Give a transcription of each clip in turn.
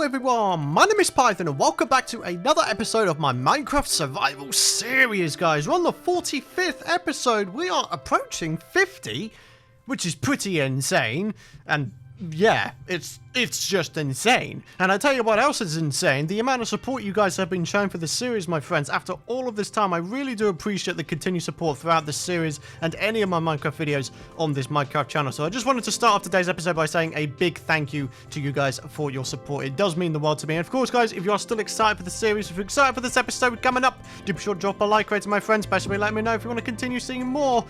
everyone, my name is Python and welcome back to another episode of my Minecraft survival series, guys. We're on the 45th episode. We are approaching 50, which is pretty insane, and yeah, it's just insane. And I tell you what else is insane, the amount of support you guys have been showing for this series, my friends. After all of this time, I really do appreciate the continued support throughout this series and any of my Minecraft videos on this Minecraft channel. So I just wanted to start off today's episode by saying a big thank you to you guys for your support. It does mean the world to me. And of course, guys, if you are still excited for the series, if you're excited for this episode coming up, do be sure to drop a like rating, my friends, especially let me know if you want to continue seeing more.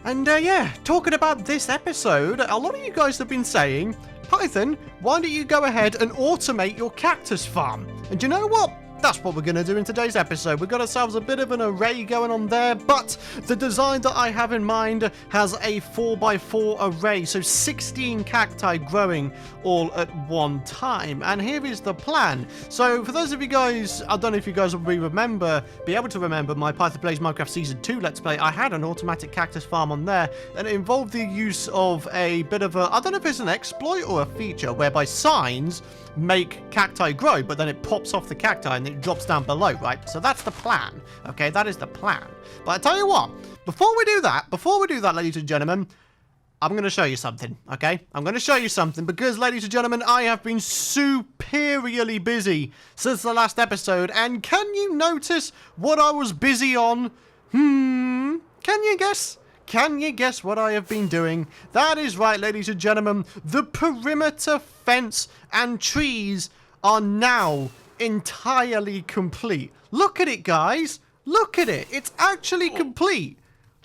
And yeah, talking about this episode, a lot of you guys have been saying, Python, why don't you go ahead and automate your cactus farm? And you know what? That's what we're going to do in today's episode. We've got ourselves a bit of an array going on there, but the design that I have in mind has a 4x4 array, so 16 cacti growing all at one time. And here is the plan. So for those of you guys, I don't know if you guys will be able to remember my Python Plays Minecraft Season 2 Let's Play. I had an automatic cactus farm on there, and it involved the use of a bit of a, I don't know if it's an exploit or a feature, whereby signs make cacti grow, but then it pops off the cacti and it drops down below, right? So that's the plan, okay? That is the plan. But I tell you what, before we do that, ladies and gentlemen, I'm going to show you something, okay? I'm going to show you something because, ladies and gentlemen, I have been superiorly busy since the last episode, and can you notice what I was busy on? Can you guess? Can you guess what I have been doing? That is right, ladies and gentlemen. The perimeter fence and trees are now entirely complete. Look at it, guys. Look at it. It's actually complete.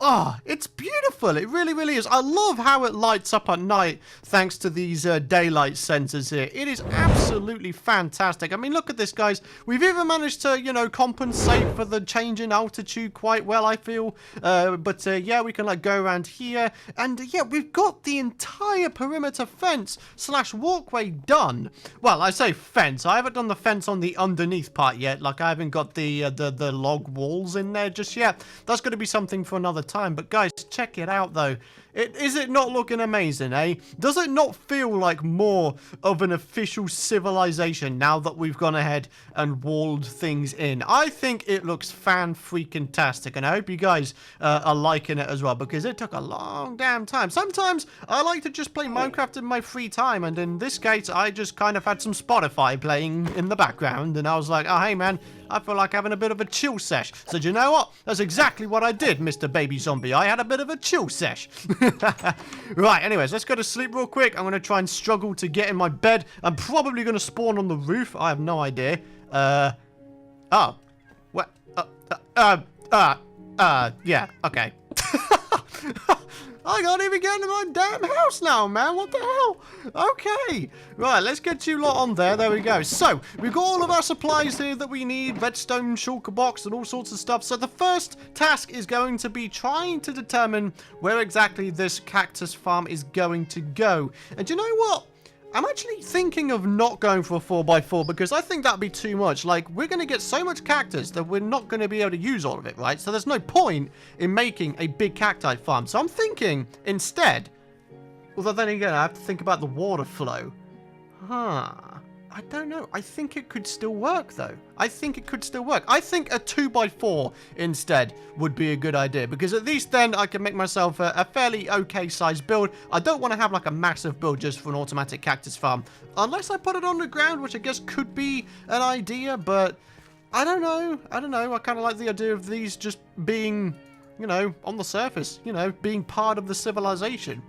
Oh, it's beautiful. It really, really is. I love how it lights up at night thanks to these daylight sensors here. It is absolutely fantastic. I mean, look at this, guys. We've even managed to, you know, compensate for the change in altitude quite well, I feel. But yeah, we can, like, go around here. And, yeah, we've got the entire perimeter fence / walkway done. Well, I say fence. I haven't done the fence on the underneath part yet. Like, I haven't got the log walls in there just yet. That's going to be something for another time. But guys, check it out though. Is it not looking amazing, eh? Does it not feel like more of an official civilization now that we've gone ahead and walled things in? I think it looks fan-freaking-tastic, and I hope you guys are liking it as well, because it took a long damn time. Sometimes I like to just play Minecraft in my free time, and in this case, I just kind of had some Spotify playing in the background, and I was like, oh, hey, man, I feel like having a bit of a chill sesh. So do you know what? That's exactly what I did, Mr. Baby Zombie. I had a bit of a chill sesh. Right, anyways, let's go to sleep real quick. I'm going to try and struggle to get in my bed. I'm probably going to spawn on the roof. I have no idea. Oh. What? Yeah, okay. I can't even get into my damn house now, man. What the hell? Okay. Right, let's get you lot on there. There we go. So, we've got all of our supplies here that we need. Redstone, shulker box, and all sorts of stuff. So, the first task is going to be trying to determine where exactly this cactus farm is going to go. And you know what? I'm actually thinking of not going for a 4x4 because I think that'd be too much. Like, we're going to get so much cactus that we're not going to be able to use all of it, right? So there's no point in making a big cacti farm. So I'm thinking instead, although then again, I have to think about the water flow. I don't know. I think it could still work, though. I think it could still work. I think a 2x4 instead would be a good idea, because at least then I can make myself a fairly okay-sized build. I don't want to have, like, a massive build just for an automatic cactus farm, unless I put it on the ground, which I guess could be an idea, but I don't know. I don't know. I kind of like the idea of these just being, you know, on the surface, you know, being part of the civilization.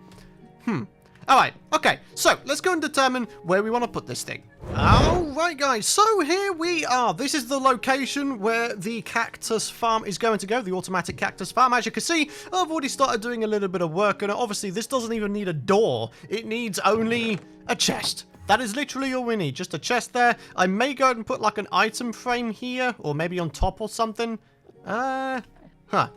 Alright, okay, so let's go and determine where we want to put this thing. Alright guys, so here we are. This is the location where the cactus farm is going to go, the automatic cactus farm. As you can see, I've already started doing a little bit of work, and obviously this doesn't even need a door. It needs only a chest. That is literally all we need, just a chest there. I may go ahead and put like an item frame here, or maybe on top or something.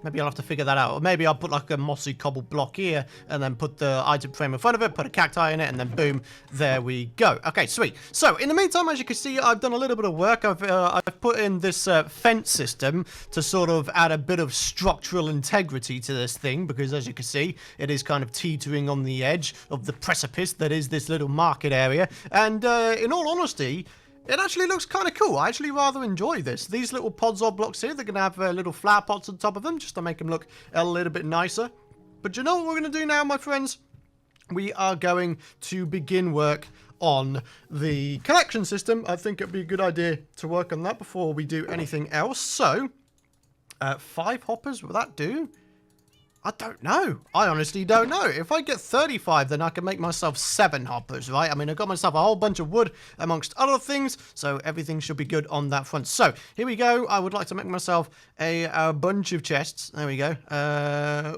Maybe I'll have to figure that out. Or maybe I'll put like a mossy cobble block here and then put the item frame in front of it, put a cacti in it, and then boom, there we go. Okay, sweet. So in the meantime, as you can see, I've done a little bit of work. I've put in this fence system to sort of add a bit of structural integrity to this thing, because as you can see, it is kind of teetering on the edge of the precipice that is this little market area. And in all honesty, It actually looks kind of cool. I actually rather enjoy this. These little pods or blocks here, they're going to have little flower pots on top of them just to make them look a little bit nicer. But you know what we're going to do now, my friends? We are going to begin work on the collection system. I think it'd be a good idea to work on that before we do anything else. So, 5 hoppers, will that do? I don't know. I honestly don't know. If I get 35, then I can make myself 7 hoppers, right? I mean, I got myself a whole bunch of wood, amongst other things, so everything should be good on that front. So, here we go. I would like to make myself a bunch of chests. There we go.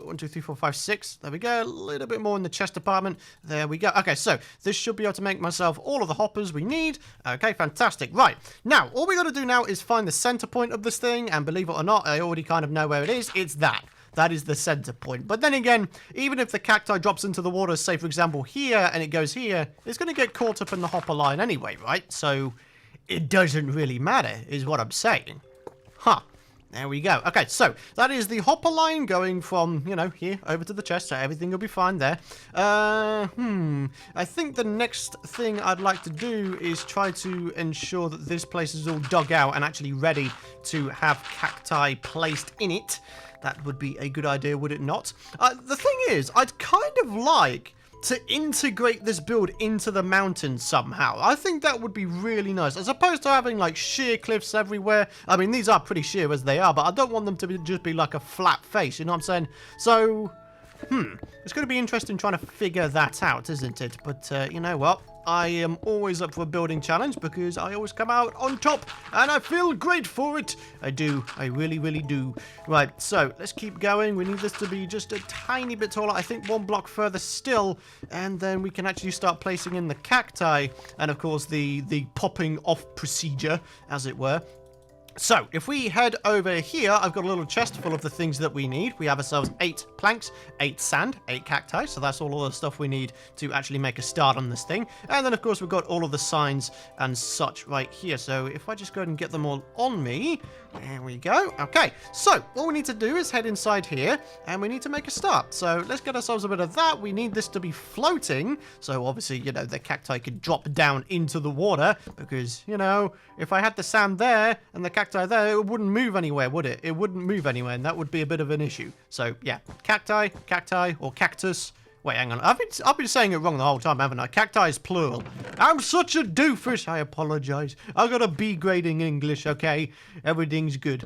1, 2, 3, 4, 5, 6. There we go. A little bit more in the chest department. There we go. Okay, so this should be able to make myself all of the hoppers we need. Okay, fantastic. Right. Now, all we got to do now is find the center point of this thing, and believe it or not, I already kind of know where it is. It's that. That is the center point. But then again, even if the cacti drops into the water, say for example here, and it goes here, it's going to get caught up in the hopper line anyway, right? So it doesn't really matter, is what I'm saying. Huh. There we go. Okay, so that is the hopper line going from, you know, here over to the chest, so everything will be fine there. I think the next thing I'd like to do is try to ensure that this place is all dug out and actually ready to have cacti placed in it. That would be a good idea, would it not? The thing is, I'd kind of like to integrate this build into the mountains somehow. I think that would be really nice, as opposed to having like sheer cliffs everywhere. I mean, these are pretty sheer as they are, but I don't want them to just be like a flat face, you know what I'm saying? So, it's going to be interesting trying to figure that out, isn't it? But you know what? I am always up for a building challenge because I always come out on top and I feel great for it. I do. I really, really do. Right, so let's keep going. We need this to be just a tiny bit taller. I think 1 block further still, and then we can actually start placing in the cacti and, of course, the popping off procedure, as it were. So, if we head over here, I've got a little chest full of the things that we need. We have ourselves 8 planks, 8 sand, 8 cacti, so that's all of the stuff we need to actually make a start on this thing. And then, of course, we've got all of the signs and such right here. So, if I just go ahead and get them all on me, there we go. Okay, so what we need to do is head inside here, and we need to make a start. So, let's get ourselves a bit of that. We need this to be floating, so obviously, you know, the cacti could drop down into the water, because, you know, if I had the sand there and the cacti there, it wouldn't move anywhere, would it? It wouldn't move anywhere, and that would be a bit of an issue. So, yeah, cacti, or cactus. Wait, hang on. I've been saying it wrong the whole time, haven't I? Cacti is plural. I'm such a doofus. I apologize. I got a B grade in English, okay? Everything's good.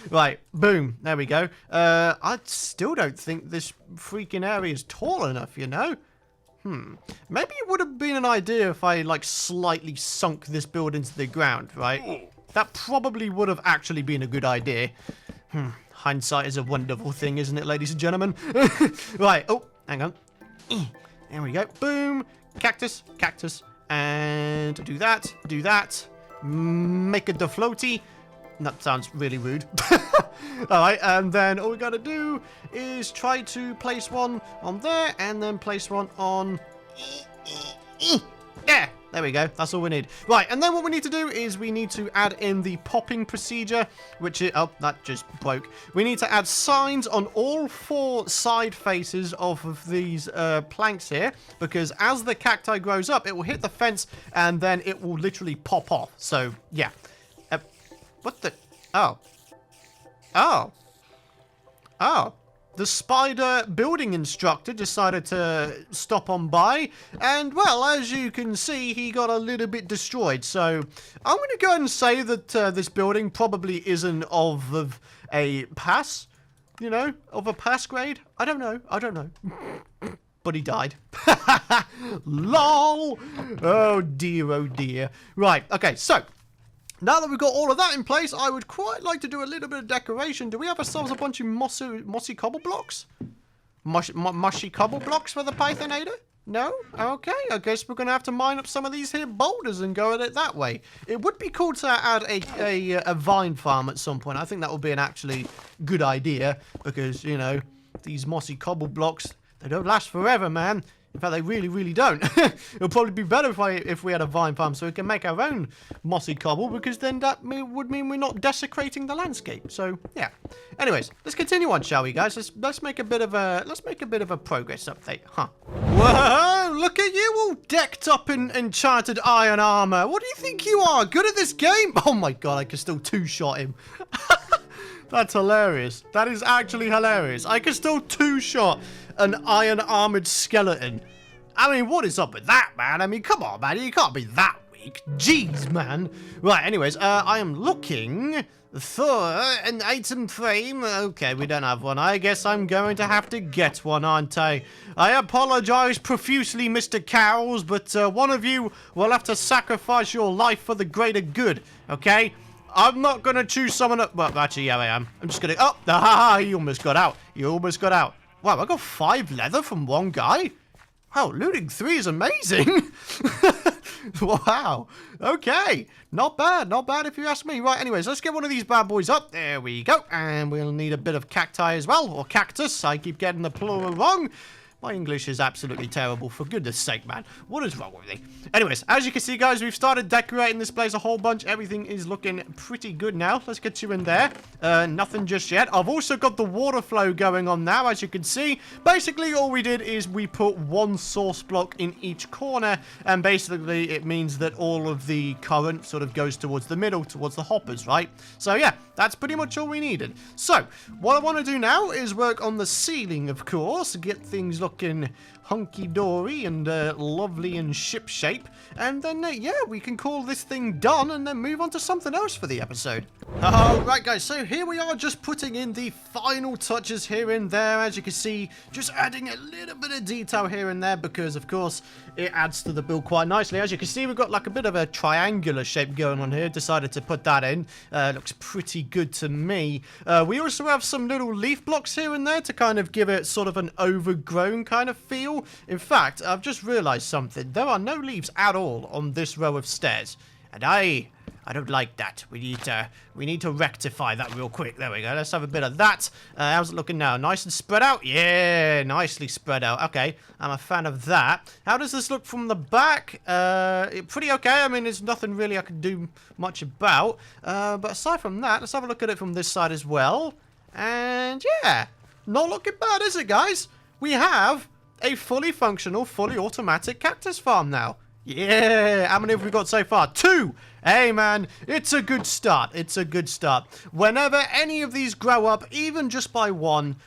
Right, boom. There we go. I still don't think this freaking area is tall enough, you know? Maybe it would have been an idea if I, like, slightly sunk this build into the ground, right? That probably would have actually been a good idea. Hindsight is a wonderful thing, isn't it, ladies and gentlemen? Right, oh, hang on. There we go. Boom. Cactus, and do that. Make a floaty. That sounds really rude. Alright, and then all we gotta do is try to place one on there, and then place one on... Yeah, there we go. That's all we need. Right, and then what we need to do is we need to add in the popping procedure, which is... Oh, that just broke. We need to add signs on all 4 side faces of these planks here, because as the cacti grows up, it will hit the fence, and then it will literally pop off. So, yeah. What the... Oh. The spider building instructor decided to stop on by, and, well, as you can see, he got a little bit destroyed. So, I'm going to go ahead and say that this building probably isn't of a pass, you know, of a pass grade. I don't know. But he died. LOL! Oh dear. Right, okay, so... Now that we've got all of that in place, I would quite like to do a little bit of decoration. Do we have ourselves a bunch of mossy cobble blocks? Mushy cobble blocks for the Pythonator? No? Okay, I guess we're going to have to mine up some of these here boulders and go at it that way. It would be cool to add a vine farm at some point. I think that would be an actually good idea because, you know, these mossy cobble blocks, they don't last forever, man. In fact, they really, really don't. It'll probably be better if we had a vine farm so we can make our own mossy cobble, because then that would mean we're not desecrating the landscape. So, yeah. Anyways, let's continue on, shall we, guys? Let's make a bit of a progress update, huh? Whoa! Whoa, look at you all decked up in enchanted iron armor. What do you think you are? Good at this game? Oh my god, I can still two-shot him. That's hilarious. That is actually hilarious. I can still two-shot an iron-armored skeleton. I mean, what is up with that, man? I mean, come on, man. You can't be that weak. Jeez, man. Right, anyways, I am looking for an item frame. Okay, we don't have one. I guess I'm going to have to get one, aren't I? I apologize profusely, Mr. Cows, but one of you will have to sacrifice your life for the greater good, okay? I'm not going to choose someone up. Well, actually, yeah, I am. I'm just going to... Oh, ah, you almost got out. You almost got out. Wow, I got 5 leather from one guy? Wow, looting 3 is amazing. Wow. Okay. Not bad if you ask me. Right, anyways, let's get one of these bad boys up. There we go. And we'll need a bit of cacti as well. Or cactus. I keep getting the plural wrong. My English is absolutely terrible, for goodness sake, man. What is wrong with me? Anyways, as you can see, guys, we've started decorating this place a whole bunch. Everything is looking pretty good now. Let's get you in there. Nothing just yet. I've also got the water flow going on now, as you can see. Basically, all we did is we put 1 source block in each corner, and basically it means that all of the current sort of goes towards the middle, towards the hoppers, right? So, yeah, that's pretty much all we needed. So, what I want to do now is work on the ceiling, of course, get things looking hunky-dory and lovely and ship-shape, and then yeah, we can call this thing done and then move on to something else for the episode. Alright guys, so here we are, just putting in the final touches here and there. As you can see, just adding a little bit of detail here and there because of course it adds to the build quite nicely. As you can see, we've got like a bit of a triangular shape going on here. Decided to put that in. Looks pretty good to me. We also have some little leaf blocks here and there to kind of give it sort of an overgrown kind of feel. In fact, I've just realized something. There are no leaves at all on this row of stairs, and I don't like that. We need to rectify that real quick. There we go. Let's have a bit of that. How's it looking now? Nice and spread out? Yeah, nicely spread out. Okay, I'm a fan of that. How does this look from the back? Pretty okay. I mean, there's nothing really I can do much about. But aside from that, let's have a look at it from this side as well. And yeah, not looking bad, is it, guys? We have a fully functional, fully automatic cactus farm now. Yeah, how many have we got so far? 2! Hey man, it's a good start. It's a good start. Whenever any of these grow up, even just by 1,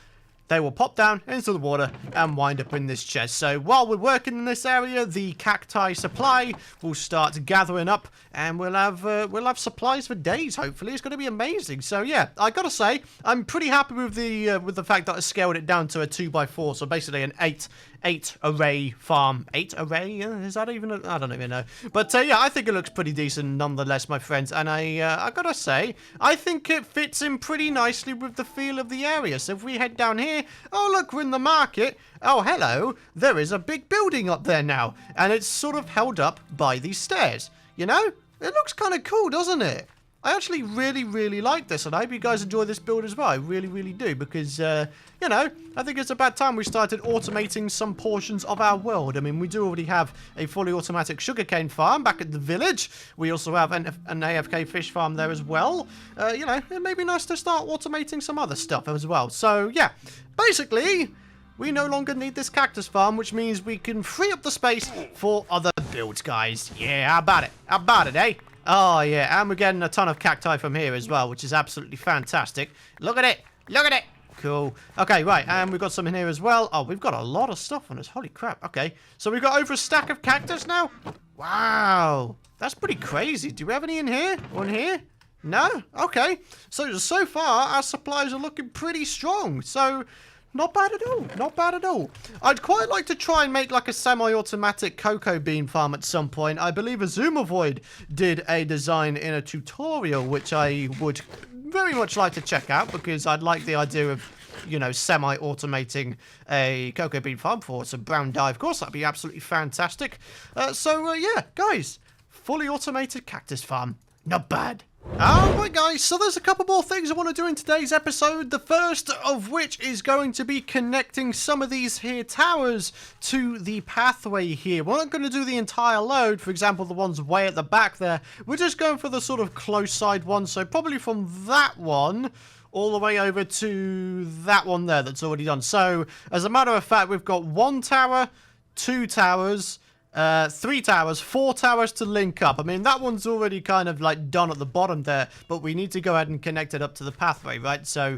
they will pop down into the water and wind up in this chest. So while we're working in this area, the cacti supply will start gathering up, and we'll have supplies for days. Hopefully, it's going to be amazing. So yeah, I gotta say, I'm pretty happy with the fact that I scaled it down to a 2x4. So basically, an 8 array farm. 8 array? Is that even? I don't even know. But yeah, I think it looks pretty decent nonetheless, my friends. And I gotta say, I think it fits in pretty nicely with the feel of the area. So if we head down here, oh look, we're in the market. Oh hello, there is a big building up there now, and it's sort of held up by these stairs. You know, it looks kind of cool, doesn't it? I actually really like this, and I hope you guys enjoy this build as well. I really do, because, you know, I think it's about time we started automating some portions of our world. I mean, we do already have a fully automatic sugarcane farm back at the village. We also have an AFK fish farm there as well. You know, it may be nice to start automating some other stuff as well. So, yeah, basically, we no longer need this cactus farm, which means we can free up the space for other builds, guys. Yeah, how about it? How about it, eh? Oh, yeah, and we're getting a ton of cacti from here as well, which is absolutely fantastic. Look at it. Look at it. Cool. Okay, right, and we've got some in here as well. Oh, we've got a lot of stuff on us. Holy crap. Okay, so we've got over a stack of cactus now? Wow. That's pretty crazy. Do we have any in here? Or in here? No? Okay. So far, our supplies are looking pretty strong. So, not bad at all. Not bad at all. I'd quite like to try and make like a semi-automatic cocoa bean farm at some point. I believe Azumavoid did a design in a tutorial, which I would very much like to check out, because I'd like the idea of, you know, semi-automating a cocoa bean farm for some brown dye. Of course, that'd be absolutely fantastic. Yeah, guys, fully automated cactus farm. Not bad. Alright guys, so there's a couple more things I want to do in today's episode, the first of which is going to be connecting some of these here towers to the pathway here. We're not going to do the entire load, for example the ones way at the back there, we're just going for the sort of close side one, so probably from that one all the way over to that one there that's already done. So, as a matter of fact, we've got 1 tower, 2 towers, 3 towers, 4 towers to link up. I mean, that one's already kind of like done at the bottom there, but we need to go ahead and connect it up to the pathway, right? So,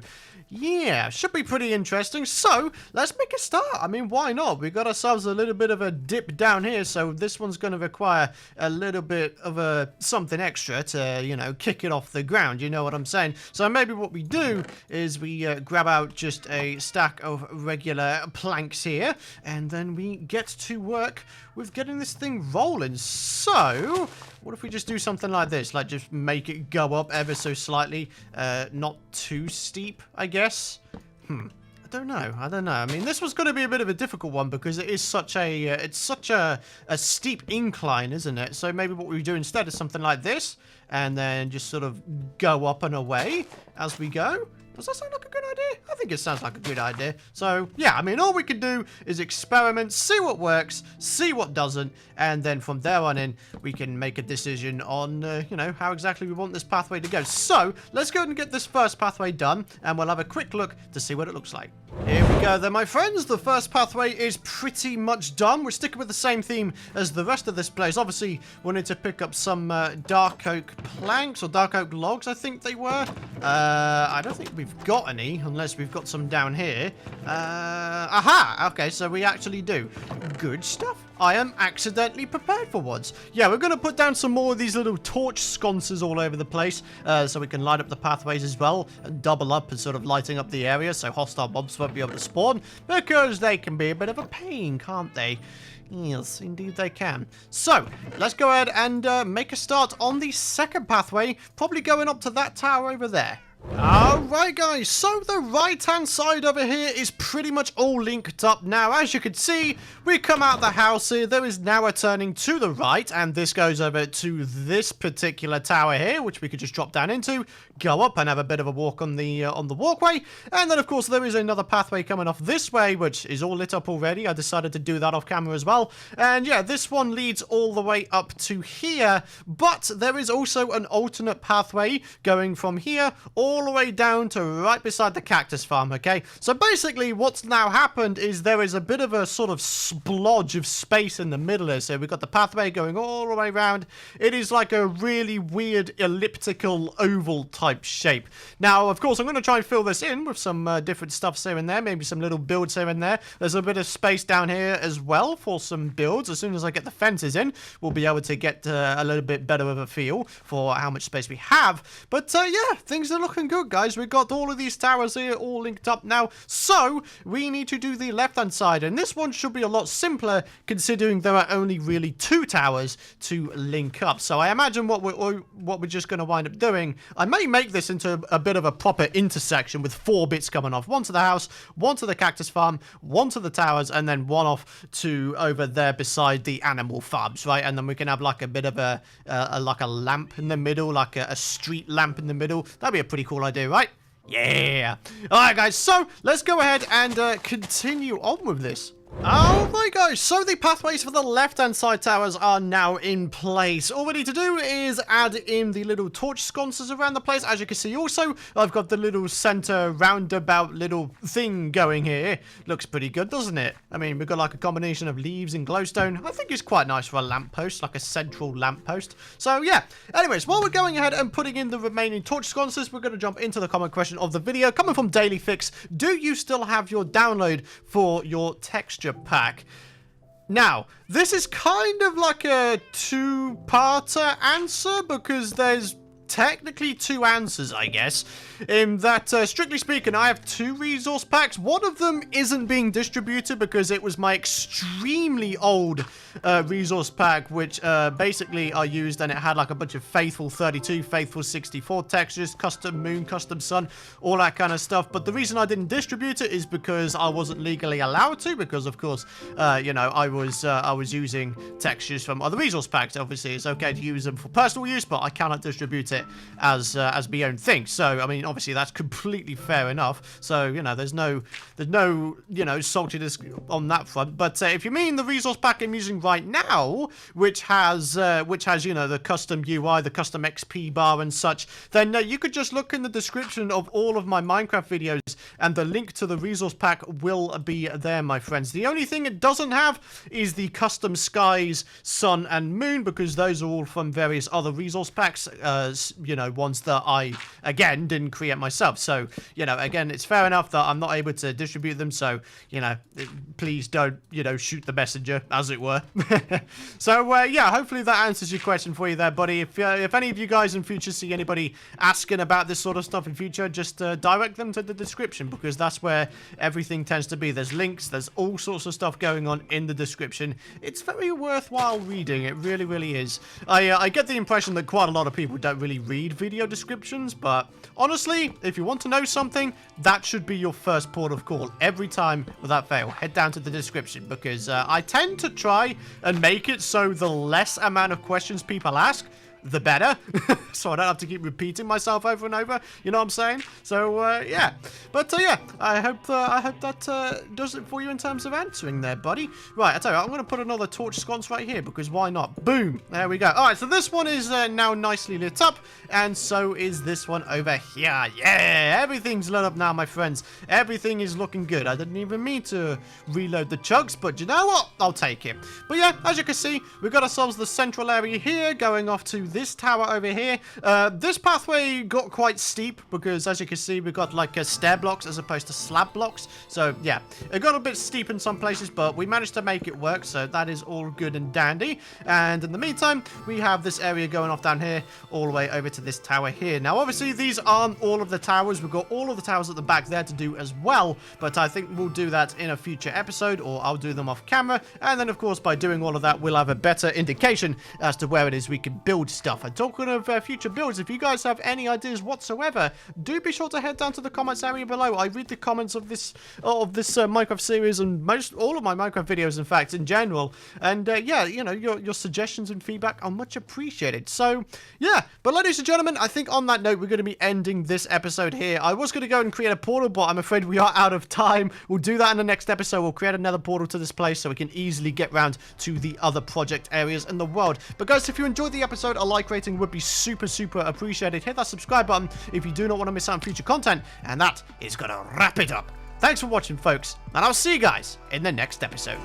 yeah, should be pretty interesting. So, let's make a start. I mean, why not? We got ourselves a little bit of a dip down here, so this one's going to require a little bit of something extra to, you know, kick it off the ground. You know what I'm saying? So maybe what we do is we grab out just a stack of regular planks here, and then we get to work with getting this thing rolling. So, what if we just do something like this? Like, just make it go up ever so slightly. Not too steep, I guess. I don't know. I mean, this was going to be a bit of a difficult one because it is such a, it's such a steep incline, isn't it? So maybe what we do instead is something like this, and then just sort of go up and away as we go. Does that sound like a good idea? I think it sounds like a good idea. So, yeah, I mean, all we can do is experiment, see what works, see what doesn't, and then from there on in, we can make a decision on, you know, how exactly we want this pathway to go. So, let's go and get this first pathway done, and we'll have a quick look to see what it looks like. Here we go then, my friends. The first pathway is pretty much done. We're sticking with the same theme as the rest of this place. Obviously, we need to pick up some dark oak planks, or dark oak logs, I think they were. I don't think we've got any, unless we've got some down here. Aha! Okay, so we actually do. Good stuff. I am accidentally prepared for once. Yeah, we're going to put down some more of these little torch sconces all over the place, so we can light up the pathways as well, and double up and sort of lighting up the area so hostile mobs won't be able to spawn, because they can be a bit of a pain, can't they? Yes, indeed they can. So, let's go ahead and make a start on the second pathway, probably going up to that tower over there. Alright guys, so the right hand side over here is pretty much all linked up now. As you can see, we come out the house here, there is now a turning to the right, and this goes over to this particular tower here, which we could just drop down into, go up and have a bit of a walk on the walkway, and then of course there is another pathway coming off this way, which is all lit up already. I decided to do that off camera as well, and yeah, this one leads all the way up to here, but there is also an alternate pathway going from here all the way down to right beside the cactus farm, okay? So basically what's now happened is there is a bit of a sort of splodge of space in the middle here. So we've got the pathway going all the way around. It is like a really weird elliptical oval type shape. Now, of course, I'm going to try and fill this in with some different stuffs here and there, maybe some little builds here and there. There's a bit of space down here as well for some builds. As soon as I get the fences in, we'll be able to get a little bit better of a feel for how much space we have. But yeah, things are looking good, guys. We've got all of these towers here all linked up now, so we need to do the left hand side, and this one should be a lot simpler considering there are only really 2 towers to link up. So I imagine what we're just going to wind up doing, I may make this into a bit of a proper intersection with 4 bits coming off, one to the house, one to the cactus farm, one to the towers, and then one off to over there beside the animal farms, right? And then we can have like a bit of like a lamp in the middle, like a street lamp in the middle. That'd be a pretty cool idea, right? Yeah. Alright guys, so let's go ahead and continue on with this. Alright guys, so the pathways for the left hand side towers are now in place. All we need to do is add in the little torch sconces around the place. As you can see also, I've got the little center roundabout little thing going here. Looks pretty good, doesn't it? I mean, we've got like a combination of leaves and glowstone. I think it's quite nice for a lamppost, like a central lamppost. So yeah, anyways, while we're going ahead and putting in the remaining torch sconces, we're going to jump into the comment question of the video coming from Daily Fix. Do you still have your download for your texture pack? Now, this is kind of like a 2-parter answer because there's technically 2 answers, I guess, in that, strictly speaking, I have 2 resource packs. One of them isn't being distributed because it was my extremely old resource pack, which basically I used, and it had like a bunch of Faithful 32, Faithful 64 textures, custom moon, custom sun, all that kind of stuff. But the reason I didn't distribute it is because I wasn't legally allowed to, because of course, you know, I was using textures from other resource packs. Obviously, it's okay to use them for personal use, but I cannot distribute it it as my own thing. So, I mean, obviously that's completely fair enough. So, you know, there's no, you know, saltiness on that front. But if you mean the resource pack I'm using right now, which has, you know, the custom UI, the custom XP bar and such, then you could just look in the description of all of my Minecraft videos, and the link to the resource pack will be there, my friends. The only thing it doesn't have is the custom skies, sun and moon, because those are all from various other resource packs, you know, ones that I, again, didn't create myself. So, you know, again, it's fair enough that I'm not able to distribute them, so, you know, please don't, you know, shoot the messenger, as it were. So, yeah, hopefully that answers your question for you there, buddy. If any of you guys in future see anybody asking about this sort of stuff in future, just direct them to the description, because that's where everything tends to be. There's links, there's all sorts of stuff going on in the description. It's very worthwhile reading, it really, really is. I get the impression that quite a lot of people don't really read video descriptions, but honestly, if you want to know something, that should be your first port of call. Every time, without fail, head down to the description, because I tend to try and make it so the less amount of questions people ask, the better, so I don't have to keep repeating myself over and over, you know what I'm saying? So, yeah, but, yeah, I hope that, does it for you in terms of answering there, buddy. Right, I tell you what, I'm going to put another torch sconce right here, because why not? Boom, there we go. Alright, so this one is, now nicely lit up, and so is this one over here. Yeah, everything's lit up now, my friends. Everything is looking good. I didn't even mean to reload the chugs, but you know what? I'll take it. But yeah, as you can see, we've got ourselves the central area here, going off to this tower over here. This pathway got quite steep because, as you can see, we've got like stair blocks as opposed to slab blocks. So yeah, it got a bit steep in some places, but we managed to make it work, so that is all good and dandy. And in the meantime, we have this area going off down here all the way over to this tower here. Now obviously these aren't all of the towers. We've got all of the towers at the back there to do as well, but I think we'll do that in a future episode, or I'll do them off camera, and then of course by doing all of that we'll have a better indication as to where it is we can build stuff. And talking of future builds, if you guys have any ideas whatsoever, do be sure to head down to the comments area below. I read the comments of this Minecraft series, and all of my Minecraft videos, in fact, in general. And yeah, you know, your suggestions and feedback are much appreciated. So yeah, but ladies and gentlemen, I think on that note, we're going to be ending this episode here. I was going to go and create a portal, but I'm afraid we are out of time. We'll do that in the next episode. We'll create another portal to this place so we can easily get round to the other project areas in the world. But guys, if you enjoyed the episode, a like rating would be super appreciated. Hit that subscribe button if you do not want to miss out on future content, and that is going to wrap it up. Thanks for watching, folks, and I'll see you guys in the next episode.